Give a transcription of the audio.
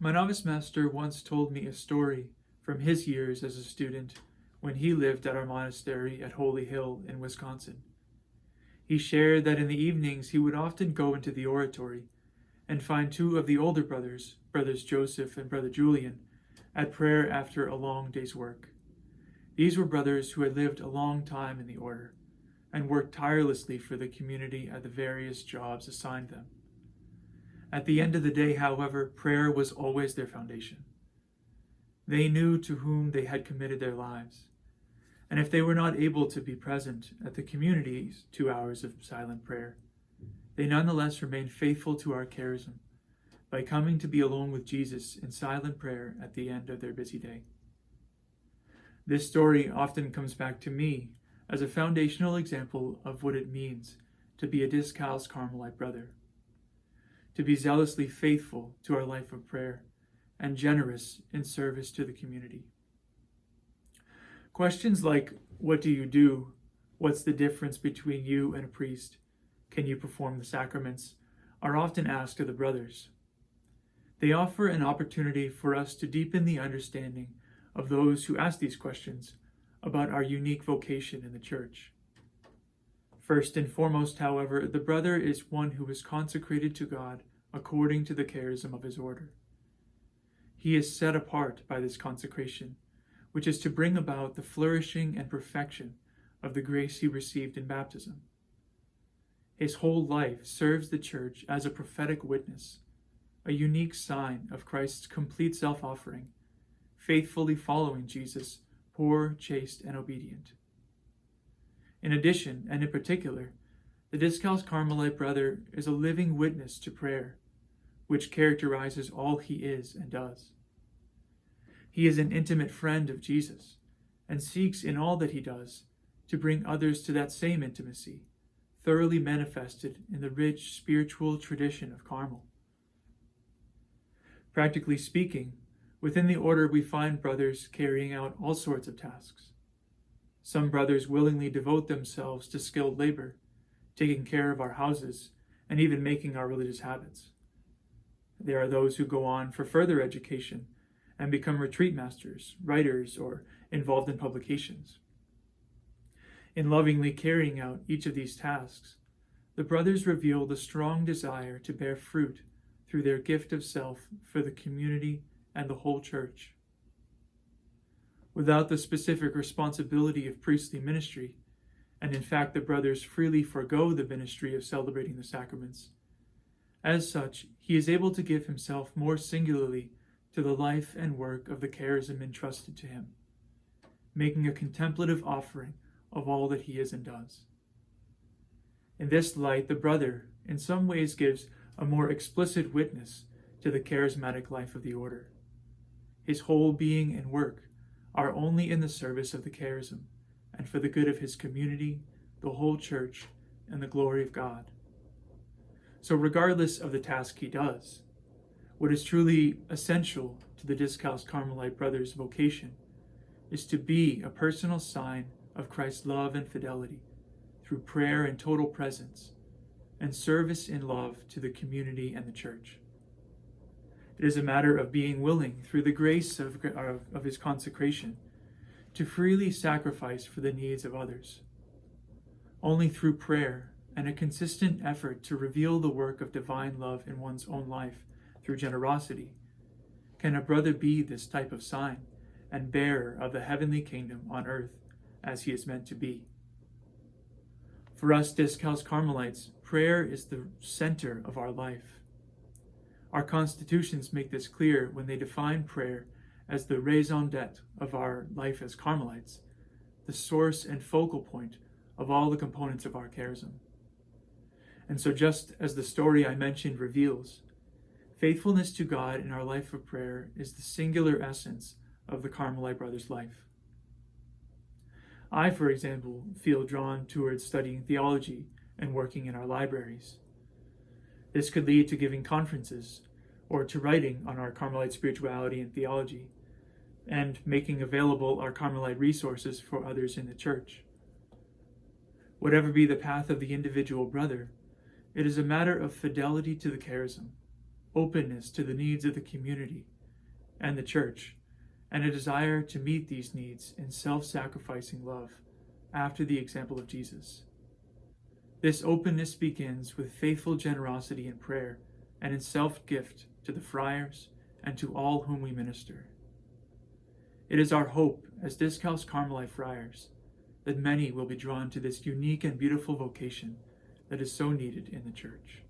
My novice master once told me a story from his years as a student when he lived at our monastery at Holy Hill in Wisconsin. He shared that in the evenings he would often go into the oratory and find two of the older brothers, brothers Joseph and brother Julian, at prayer after a long day's work. These were brothers who had lived a long time in the order and worked tirelessly for the community at the various jobs assigned them. At the end of the day, however, prayer was always their foundation. They knew to whom they had committed their lives, and if they were not able to be present at the community's 2 hours of silent prayer, they nonetheless remained faithful to our charism by coming to be alone with Jesus in silent prayer at the end of their busy day. This story often comes back to me as a foundational example of what it means to be a Discalced Carmelite brother, to be zealously faithful to our life of prayer and generous in service to the community. Questions like, what do you do? What's the difference between you and a priest? Can you perform the sacraments? Are often asked of the brothers. They offer an opportunity for us to deepen the understanding of those who ask these questions about our unique vocation in the Church. First and foremost, however, the brother is one who is consecrated to God according to the charism of his order. He is set apart by this consecration, which is to bring about the flourishing and perfection of the grace he received in baptism. His whole life serves the Church as a prophetic witness, a unique sign of Christ's complete self-offering, faithfully following Jesus, poor, chaste, and obedient. In addition, and in particular, the Discalced Carmelite brother is a living witness to prayer, which characterizes all he is and does. He is an intimate friend of Jesus and seeks in all that he does to bring others to that same intimacy, thoroughly manifested in the rich spiritual tradition of Carmel. Practically speaking, within the order we find brothers carrying out all sorts of tasks. Some brothers willingly devote themselves to skilled labor, taking care of our houses, and even making our religious habits. There are those who go on for further education and become retreat masters, writers, or involved in publications. In lovingly carrying out each of these tasks, the brothers reveal the strong desire to bear fruit through their gift of self for the community and the whole Church. Without the specific responsibility of priestly ministry, and in fact the brothers freely forego the ministry of celebrating the sacraments, as such, he is able to give himself more singularly to the life and work of the charism entrusted to him, making a contemplative offering of all that he is and does. In this light, the brother in some ways gives a more explicit witness to the charismatic life of the order. His whole being and work are only in the service of the charism and for the good of his community, the whole Church, and the glory of God. So regardless of the task he does, what is truly essential to the Discalced Carmelite brother's vocation is to be a personal sign of Christ's love and fidelity through prayer and total presence and service in love to the community and the Church. It is a matter of being willing, through the grace of his consecration, to freely sacrifice for the needs of others. Only through prayer and a consistent effort to reveal the work of divine love in one's own life through generosity can a brother be this type of sign and bearer of the heavenly kingdom on earth as he is meant to be. For us Discalced Carmelites, prayer is the center of our life. Our constitutions make this clear when they define prayer as the raison d'etre of our life as Carmelites, the source and focal point of all the components of our charism. And so just as the story I mentioned reveals, faithfulness to God in our life of prayer is the singular essence of the Carmelite brother's life. I, for example, feel drawn towards studying theology and working in our libraries. This could lead to giving conferences or to writing on our Carmelite spirituality and theology, and making available our Carmelite resources for others in the Church. Whatever be the path of the individual brother, it is a matter of fidelity to the charism, openness to the needs of the community and the church, and a desire to meet these needs in self-sacrificing love after the example of Jesus. This openness begins with faithful generosity in prayer and in self-gift to the friars and to all whom we minister. It is our hope as Discalced Carmelite friars that many will be drawn to this unique and beautiful vocation that is so needed in the church.